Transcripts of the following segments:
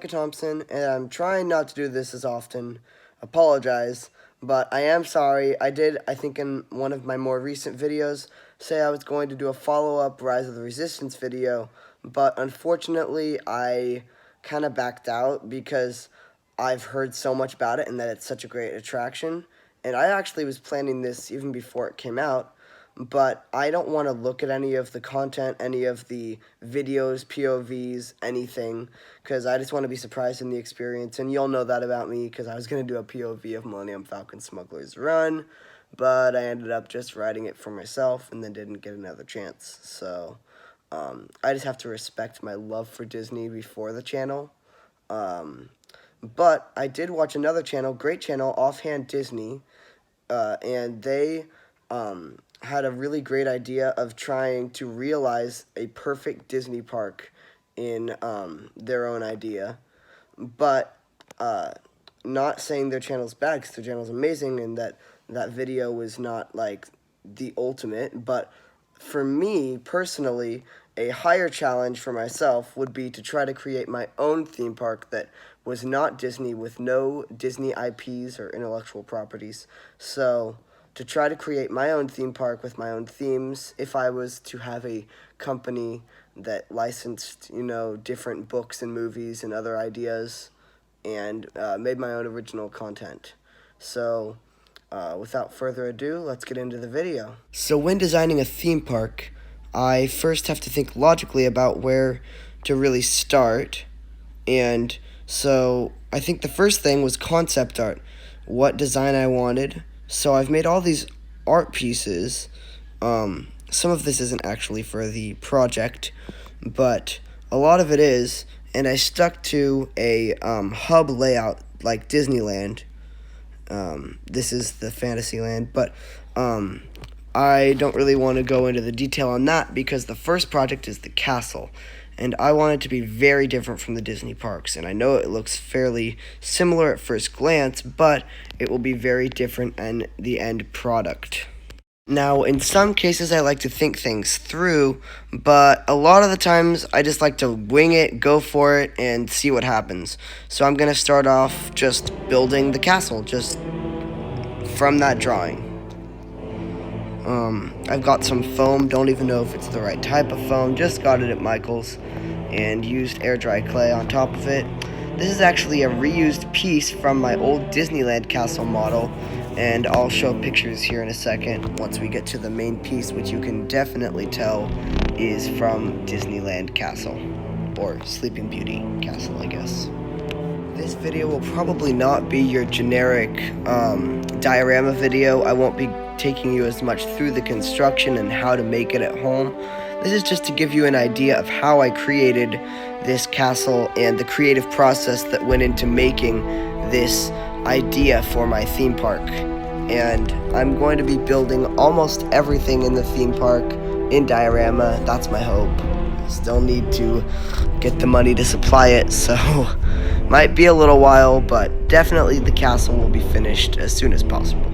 Micah Thompson, and I'm trying not to do this as often. Apologize, but I am sorry. I did, I think in one of my more recent videos, say I was going to do a follow-up Rise of the Resistance video, but unfortunately I kind of backed out because I've heard so much about it and that it's such a great attraction. And I actually was planning this even before it came out, but I don't want to look at any of the content, any of the videos, POVs, anything, because I just want to be surprised in the experience. And you'll know that about me because I was going to do a POV of Millennium Falcon Smuggler's Run, but I ended up just writing it for myself and then didn't get another chance. So I just have to respect my love for Disney before the channel. But I did watch another channel, great channel, Offhand Disney, and they had a really great idea of trying to realize a perfect Disney park in their own idea, but not saying their channel's bad, because their channel's amazing and that video was not like the ultimate. But for me personally, a higher challenge for myself would be to try to create my own theme park that was not Disney, with no Disney IPs or intellectual properties. So to try to create my own theme park with my own themes, if I was to have a company that licensed, different books and movies and other ideas, and made my own original content. So without further ado, let's get into the video. So when designing a theme park, I first have to think logically about where to really start. And so I think the first thing was concept art, what design I wanted. So I've made all these art pieces. Some of this isn't actually for the project, but a lot of it is, and I stuck to a hub layout like Disneyland. This is the Fantasyland, but I don't really want to go into the detail on that because the first project is the castle, and I want it to be very different from the Disney parks. And I know it looks fairly similar at first glance, but it will be very different in the end product. Now, in some cases, I like to think things through, but a lot of the times, I just like to wing it, go for it, and see what happens. So I'm going to start off just building the castle, just from that drawing. I've got some foam, don't even know if it's the right type of foam, just got it at Michael's, and used air dry clay on top of it. This is actually a reused piece from my old Disneyland castle model, and I'll show pictures here in a second once we get to the main piece, which you can definitely tell is from Disneyland Castle, or Sleeping Beauty Castle, I guess. This video will probably not be your generic diorama video. I won't be taking you as much through the construction and how to make it at home. This is just to give you an idea of how I created this castle and the creative process that went into making this idea for my theme park. And I'm going to be building almost everything in the theme park in diorama. That's my hope. I still need to get the money to supply it, so might be a little while, but definitely the castle will be finished as soon as possible.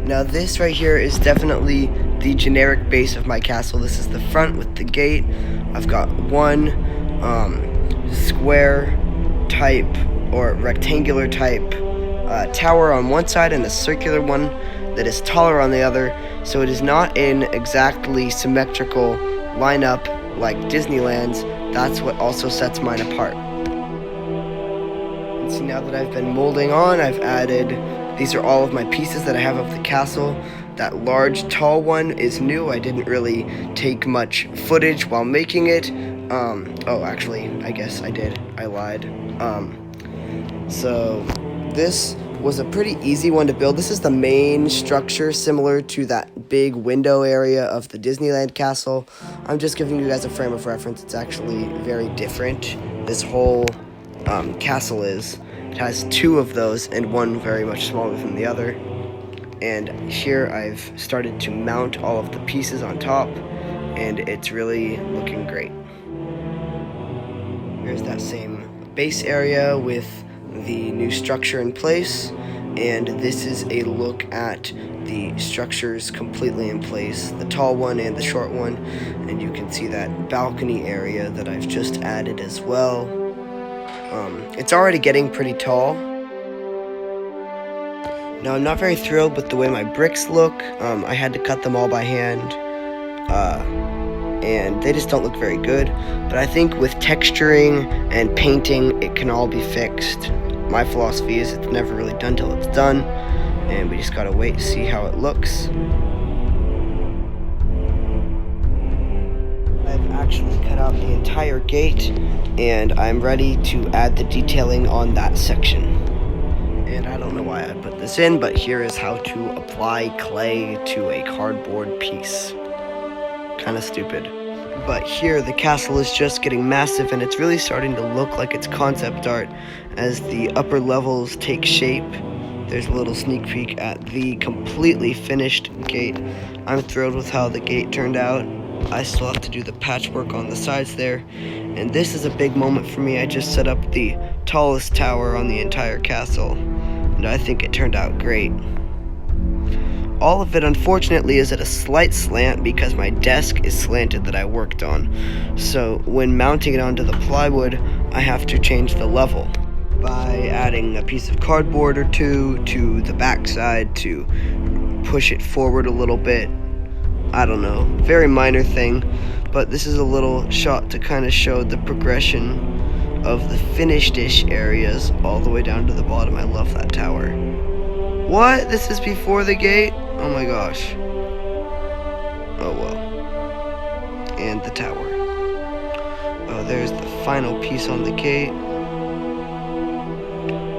Now this right here is definitely the generic base of my castle. This is the front with the gate. I've got one square type or rectangular type tower on one side and a circular one that is taller on the other, so it is not in exactly symmetrical lineup like Disneyland's. That's what also sets mine apart. See, now that I've been molding on, I've added, these are all of my pieces that I have of the castle. That large, tall one is new. I didn't really take much footage while making it. Oh, actually, I guess I did. I lied. So this was a pretty easy one to build. This is the main structure, similar to that big window area of the Disneyland castle. I'm just giving you guys a frame of reference. It's actually very different. This whole castle is. It has two of those and one very much smaller than the other. And here I've started to mount all of the pieces on top, and it's really looking great. Here's that same base area with the new structure in place, and this is a look at the structures completely in place, the tall one and the short one, and you can see that balcony area that I've just added as well. It's already getting pretty tall. Now, I'm not very thrilled with the way my bricks look. I had to cut them all by hand, and they just don't look very good. But I think with texturing and painting, it can all be fixed. My philosophy is it's never really done till it's done, and we just gotta wait to see how it looks. I've actually cut out the entire gate, and I'm ready to add the detailing on that section. And I don't know why I put this in, but here is how to apply clay to a cardboard piece. Kind of stupid. But here the castle is just getting massive, and it's really starting to look like it's concept art as the upper levels take shape. There's a little sneak peek at the completely finished gate. I'm thrilled with how the gate turned out. I still have to do the patchwork on the sides there, and this is a big moment for me. I just set up the tallest tower on the entire castle, and I think it turned out great. All of it, unfortunately, is at a slight slant because my desk is slanted that I worked on. So when mounting it onto the plywood, I have to change the level by adding a piece of cardboard or two to the backside to push it forward a little bit. I don't know, very minor thing, but this is a little shot to kind of show the progression of the finished-ish areas all the way down to the bottom. I love that tower. What? This is before the gate? Oh my gosh. Oh well. And the tower. Oh, there's the final piece on the gate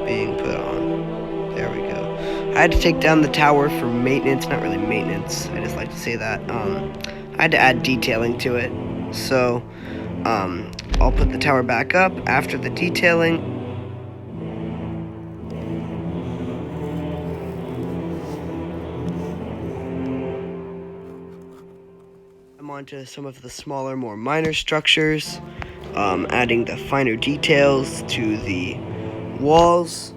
being put on. There we go. I had to take down the tower for maintenance. Not really maintenance, I just like to say that. I had to add detailing to it. So, I'll put the tower back up after the detailing. I'm onto some of the smaller, more minor structures, adding the finer details to the walls.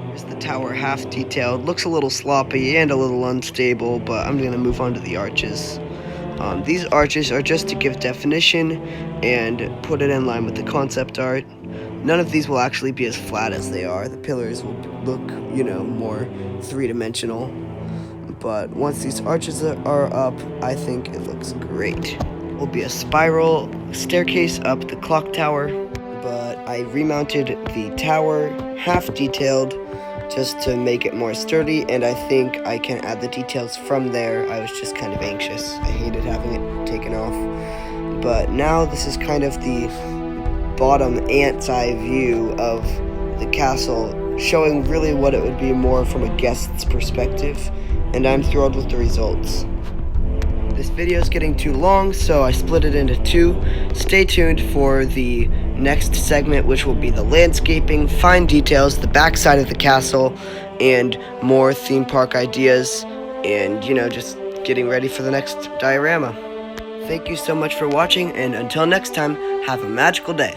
Here's the tower half detailed. Looks a little sloppy and a little unstable, but I'm going to move on to the arches. These arches are just to give definition and put it in line with the concept art. None of these will actually be as flat as they are. The pillars will look, more three-dimensional. But once these arches are up, I think it looks great. It will be a spiral staircase up the clock tower, but I remounted the tower, half detailed, just to make it more sturdy, and I think I can add the details from there. I was just kind of anxious. I hated having it taken off. But now this is kind of the bottom ant's eye view of the castle, showing really what it would be more from a guest's perspective, and I'm thrilled with the results. This video is getting too long, so I split it into two. Stay tuned for the next segment, which will be the landscaping, fine details, the backside of the castle, and more theme park ideas, and, just getting ready for the next diorama. Thank you so much for watching, and until next time, have a magical day.